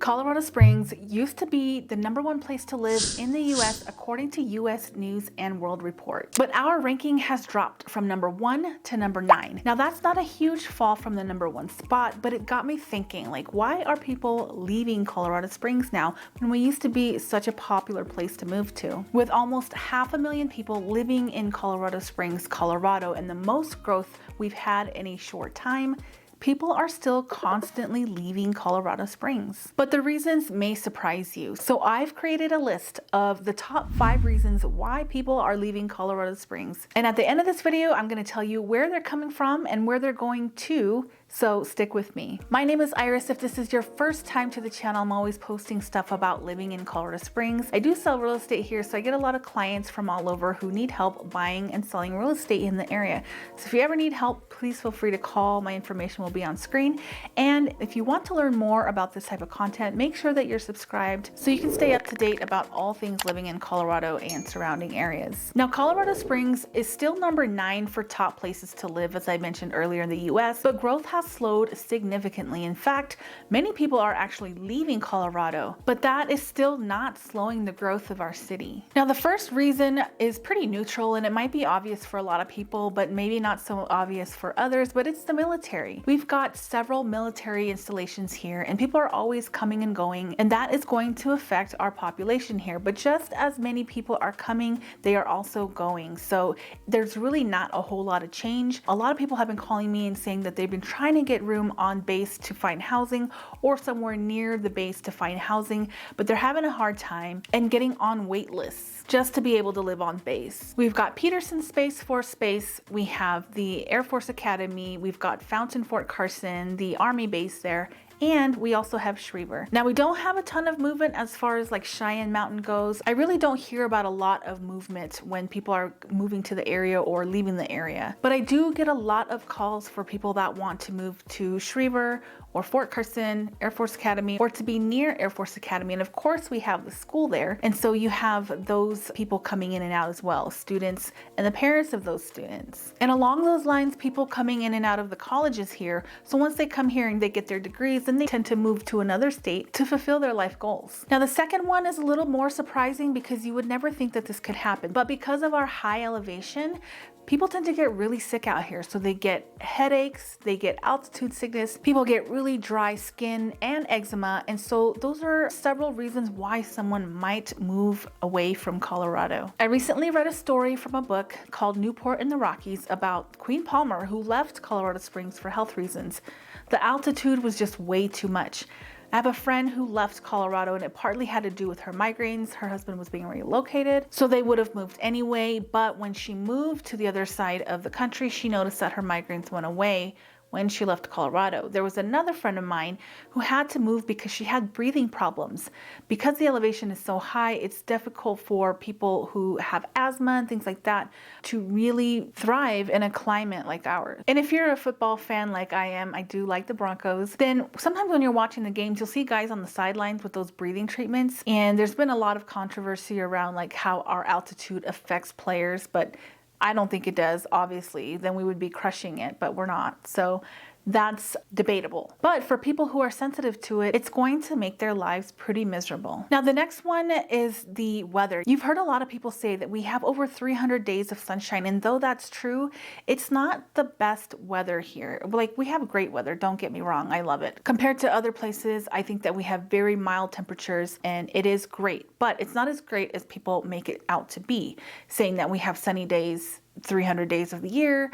Colorado Springs used to be the #1 place to live in the US according to US News and World Report. But our ranking has dropped from #1 to #9. Now that's not a huge fall from the #1 spot, but it got me thinking, like, why are people leaving Colorado Springs now when we used to be such a popular place to move to? With almost 500,000 people living in Colorado Springs, Colorado, and the most growth we've had in a short time, people are still constantly leaving Colorado Springs. But the reasons may surprise you. So I've created a list of the top 5 reasons why people are leaving Colorado Springs. And at the end of this video, I'm going to tell you where they're coming from and where they're going to. So stick with me. My name is Iris. If this is your first time to the channel, I'm always posting stuff about living in Colorado Springs. I do sell real estate here, so I get a lot of clients from all over who need help buying and selling real estate in the area. So if you ever need help, please feel free to call. My information will be on screen. And if you want to learn more about this type of content, make sure that you're subscribed so you can stay up to date about all things living in Colorado and surrounding areas. Now, Colorado Springs is still #9 for top places to live, as I mentioned earlier in the US, but growth has slowed significantly. In fact, many people are actually leaving Colorado, but that is still not slowing the growth of our city. Now, the first reason is pretty neutral, and it might be obvious for a lot of people, but maybe not so obvious for others, but it's the military. We've got several military installations here, and people are always coming and going, and that is going to affect our population here. But just as many people are coming, they are also going. So there's really not a whole lot of change. A lot of people have been calling me and saying that they've been trying to get room on base to find housing or somewhere near the base to find housing, but they're having a hard time and getting on wait lists just to be able to live on base. We've got Peterson Space Force Base, we have the Air Force Academy, we've got Fountain Fort Carson, the Army base there, and we also have Schriever. Now, we don't have a ton of movement as far as like Cheyenne Mountain goes. I really don't hear about a lot of movement when people are moving to the area or leaving the area. But I do get a lot of calls for people that want to move to Schriever or Fort Carson, Air Force Academy, or to be near Air Force Academy. And of course, we have the school there. And so you have those people coming in and out as well, students and the parents of those students. And along those lines, people coming in and out of the colleges here. So once they come here and they get their degrees, then they tend to move to another state to fulfill their life goals. Now, the second one is a little more surprising because you would never think that this could happen. But because of our high elevation, people tend to get really sick out here. So they get headaches, they get altitude sickness, people get really dry skin and eczema. And so those are several reasons why someone might move away from Colorado. I recently read a story from a book called Newport in the Rockies about Queen Palmer, who left Colorado Springs for health reasons. The altitude was just way too much. I have a friend who left Colorado, and it partly had to do with her migraines. Her husband was being relocated, so they would have moved anyway. But when she moved to the other side of the country, she noticed that her migraines went away when she left Colorado. There was another friend of mine who had to move because she had breathing problems. Because the elevation is so high, it's difficult for people who have asthma and things like that to really thrive in a climate like ours. And if you're a football fan like I am, I do like the Broncos, then sometimes when you're watching the games, you'll see guys on the sidelines with those breathing treatments. And there's been a lot of controversy around like how our altitude affects players, but I don't think it does, obviously. Then we would be crushing it, but we're not. So that's debatable. But for people who are sensitive to it, it's going to make their lives pretty miserable. Now, the next one is the weather. You've heard a lot of people say that we have over 300 days of sunshine, and though that's true, it's not the best weather here. Like, we have great weather, don't get me wrong, I love it. Compared to other places, I think that we have very mild temperatures, and it is great, but it's not as great as people make it out to be, saying that we have sunny days 300 days of the year.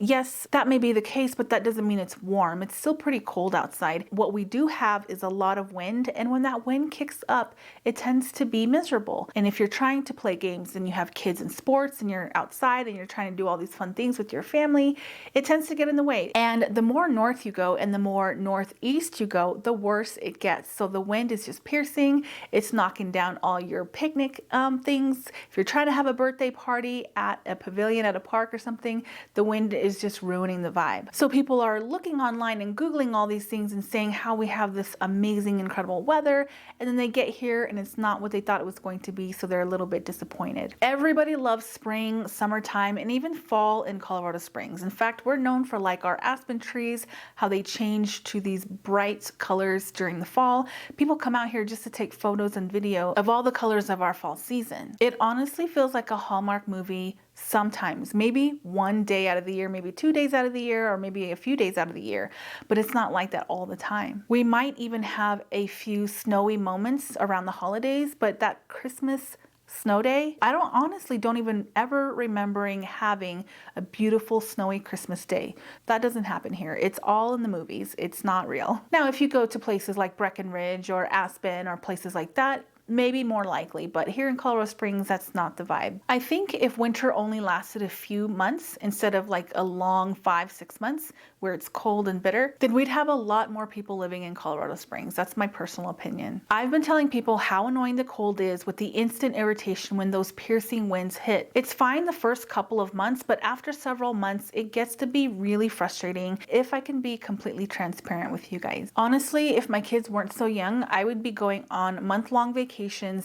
Yes, that may be the case, but that doesn't mean it's warm. It's still pretty cold outside. What we do have is a lot of wind, and when that wind kicks up, it tends to be miserable. And if you're trying to play games and you have kids in sports and you're outside and you're trying to do all these fun things with your family, it tends to get in the way. And the more north you go and the more northeast you go, the worse it gets. So the wind is just piercing. It's knocking down all your picnic things. If you're trying to have a birthday party at a pavilion at a park or something, the wind is is just ruining the vibe. So people are looking online and Googling all these things and saying how we have this amazing, incredible weather, and then they get here and it's not what they thought it was going to be, so they're a little bit disappointed. Everybody loves spring, summertime, and even fall in Colorado Springs. In fact, we're known for like our aspen trees, how they change to these bright colors during the fall. People come out here just to take photos and video of all the colors of our fall season. It honestly feels like a Hallmark movie sometimes, maybe one day out of the year, maybe 2 days out of the year, or maybe a few days out of the year, but it's not like that all the time. We might even have a few snowy moments around the holidays, but that Christmas snow day, I honestly don't even ever remembering having a beautiful snowy Christmas day. That doesn't happen here. It's all in the movies. It's not real. Now, if you go to places like Breckenridge or Aspen or places like that, maybe more likely, but here in Colorado Springs, that's not the vibe. I think if winter only lasted a few months instead of like a long 5-6 months where it's cold and bitter, then we'd have a lot more people living in Colorado Springs. That's my personal opinion. I've been telling people how annoying the cold is with the instant irritation when those piercing winds hit. It's fine the first couple of months, but after several months, it gets to be really frustrating, if I can be completely transparent with you guys. Honestly, if my kids weren't so young, I would be going on month-long vacations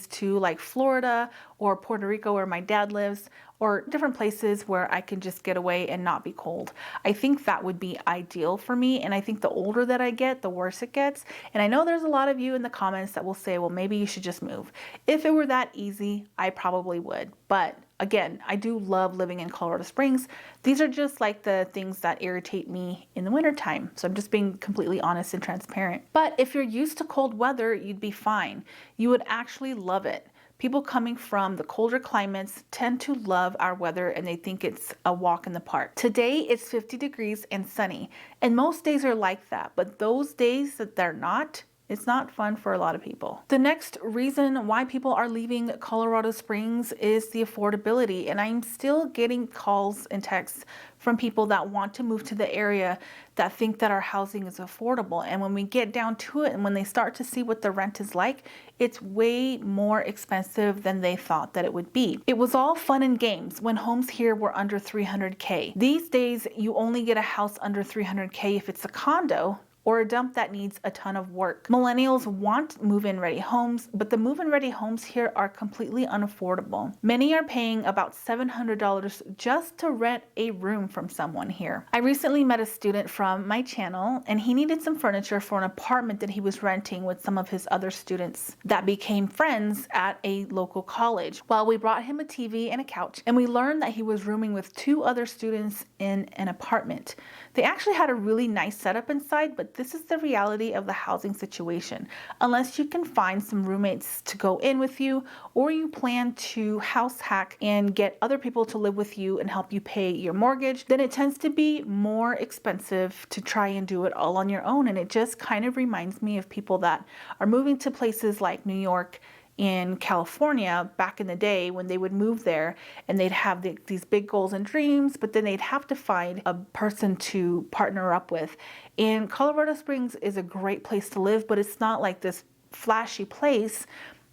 to like Florida or Puerto Rico where my dad lives, or different places where I can just get away and not be cold. I think that would be ideal for me, and I think the older that I get, the worse it gets. And I know there's a lot of you in the comments that will say, well, maybe you should just move. If it were that easy, I probably would. But again, I do love living in Colorado Springs. These are just like the things that irritate me in the wintertime. So I'm just being completely honest and transparent. But if you're used to cold weather, you'd be fine. You would actually love it. People coming from the colder climates tend to love our weather and they think it's a walk in the park. Today it's 50 degrees and sunny, and most days are like that, but those days that they're not, it's not fun for a lot of people. The next reason why people are leaving Colorado Springs is the affordability, and I'm still getting calls and texts from people that want to move to the area that think that our housing is affordable. And when we get down to it and when they start to see what the rent is like, it's way more expensive than they thought that it would be. It was all fun and games when homes here were under $300K. These days, you only get a house under $300K if it's a condo or a dump that needs a ton of work. Millennials want move-in ready homes, but the move-in ready homes here are completely unaffordable. Many are paying about $700 just to rent a room from someone here. I recently met a student from my channel, and he needed some furniture for an apartment that he was renting with some of his other students that became friends at a local college. Well, we brought him a TV and a couch, and we learned that he was rooming with 2 other students in an apartment. They actually had a really nice setup inside, but this is the reality of the housing situation. Unless you can find some roommates to go in with you, or you plan to house hack and get other people to live with you and help you pay your mortgage, then it tends to be more expensive to try and do it all on your own. And it just kind of reminds me of people that are moving to places like New York in California back in the day when they would move there and they'd have these big goals and dreams, but then they'd have to find a person to partner up with. And Colorado Springs is a great place to live, but it's not like this flashy place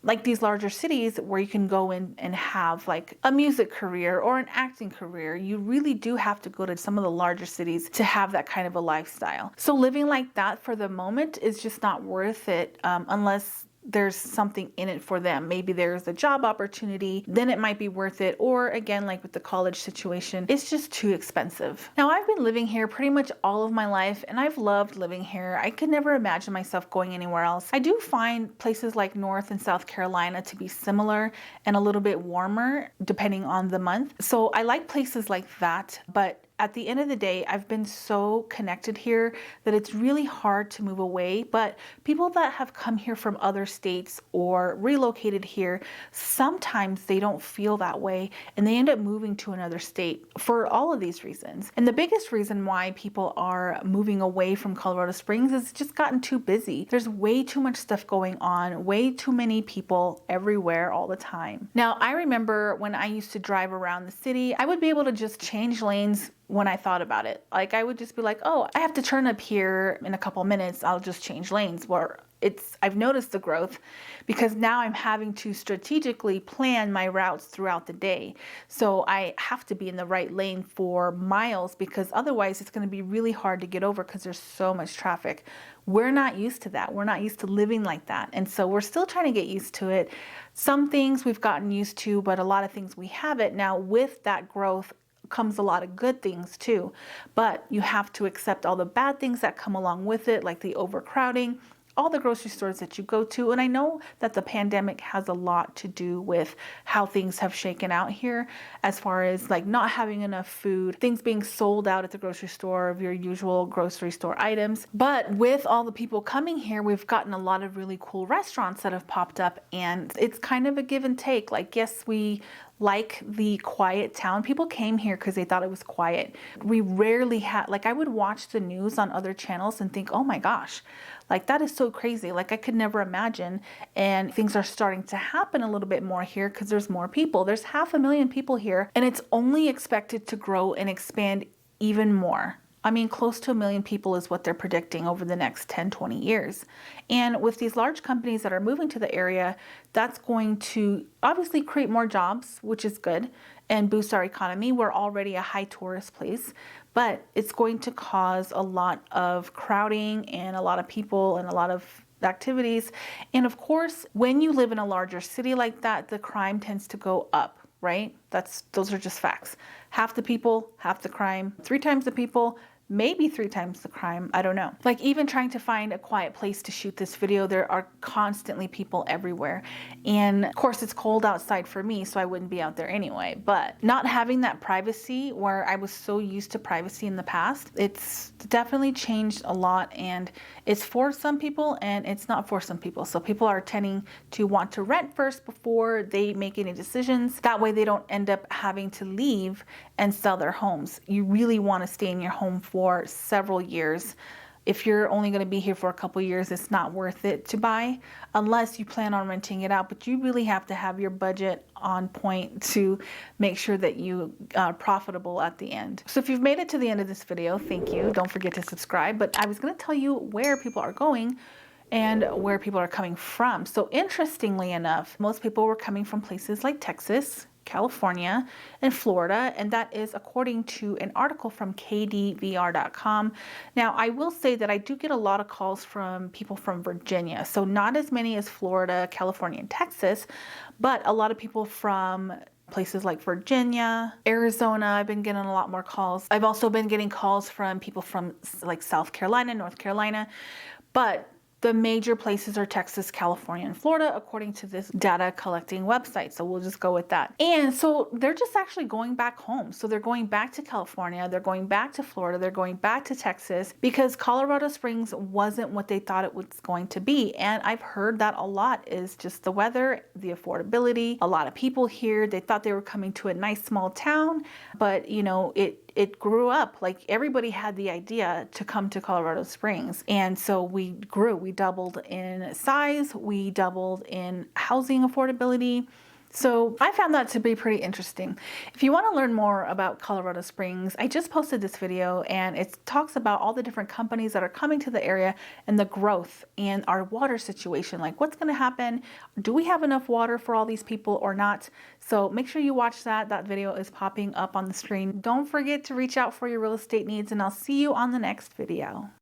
like these larger cities where you can go in and have like a music career or an acting career. You really do have to go to some of the larger cities to have that kind of a lifestyle. So living like that for the moment is just not worth it unless there's something in it for them. Maybe there's a job opportunity, then it might be worth it. Or again, like with the college situation, it's just too expensive. Now, I've been living here pretty much all of my life and I've loved living here. I could never imagine myself going anywhere else. I do find places like North and South Carolina to be similar and a little bit warmer depending on the month. So I like places like that, but at the end of the day, I've been so connected here that it's really hard to move away. But people that have come here from other states or relocated here, sometimes they don't feel that way and they end up moving to another state for all of these reasons. And the biggest reason why people are moving away from Colorado Springs is it's just gotten too busy. There's way too much stuff going on, way too many people everywhere all the time. Now, I remember when I used to drive around the city, I would be able to just change lanes when I thought about it. Like I would just be like, oh, I have to turn up here in a couple minutes. I'll just change lanes. Where I've noticed the growth because now I'm having to strategically plan my routes throughout the day. So I have to be in the right lane for miles because otherwise it's going to be really hard to get over because there's so much traffic. We're not used to that. We're not used to living like that. And so we're still trying to get used to it. Some things we've gotten used to, but a lot of things we haven't. Now with that growth comes a lot of good things too, but you have to accept all the bad things that come along with it, like the overcrowding, all the grocery stores that you go to. And I know that the pandemic has a lot to do with how things have shaken out here as far as like not having enough food, things being sold out at the grocery store of your usual grocery store items. But with all the people coming here, we've gotten a lot of really cool restaurants that have popped up, and it's kind of a give and take. Like, yes, we like the quiet town. People came here because they thought it was quiet. We rarely had, like I would watch the news on other channels and think, oh my gosh, like that is so crazy. Like I could never imagine. And things are starting to happen a little bit more here because there's more people. There's 500,000 people here, and it's only expected to grow and expand even more. I mean, close to 1 million people is what they're predicting over the next 10, 20 years. And with these large companies that are moving to the area, that's going to obviously create more jobs, which is good, and boost our economy. We're already a high tourist place, but it's going to cause a lot of crowding and a lot of people and a lot of activities. And of course, when you live in a larger city like that, the crime tends to go up, right? Those are just facts. Half the people, half the crime, 3 times the people, maybe 3 times the crime. I don't know. Like even trying to find a quiet place to shoot this video, there are constantly people everywhere. And of course it's cold outside for me, so I wouldn't be out there anyway. But not having that privacy where I was so used to privacy in the past, it's definitely changed a lot, and it's for some people and it's not for some people. So people are tending to want to rent first before they make any decisions. That way they don't end up having to leave and sell their homes. You really want to stay in your home for several years. If you're only going to be here for a couple years, it's not worth it to buy unless you plan on renting it out. But you really have to have your budget on point to make sure that you are profitable at the end. So if you've made it to the end of this video, thank you. Don't forget to subscribe. But I was going to tell you where people are going and where people are coming from. So interestingly enough, most people were coming from places like Texas, California, and Florida, and that is according to an article from KDVR.com. Now, I will say that I do get a lot of calls from people from Virginia, so not as many as Florida, California, and Texas, but a lot of people from places like Virginia, Arizona. I've been getting a lot more calls. I've also been getting calls from people from like South Carolina, North Carolina, but the major places are Texas, California, and Florida, according to this data collecting website. So we'll just go with that. And so they're just actually going back home. So they're going back to California, they're going back to Florida, they're going back to Texas because Colorado Springs wasn't what they thought it was going to be. And I've heard that a lot is just the weather, the affordability. A lot of people here, they thought they were coming to a nice small town, but you know, it grew up. Like everybody had the idea to come to Colorado Springs. And so we grew, we doubled in size, we doubled in housing affordability. So I found that to be pretty interesting. If you want to learn more about Colorado Springs, I just posted this video and it talks about all the different companies that are coming to the area and the growth and our water situation. Like what's going to happen? Do we have enough water for all these people or not? So make sure you watch that. That video is popping up on the screen. Don't forget to reach out for your real estate needs, and I'll see you on the next video.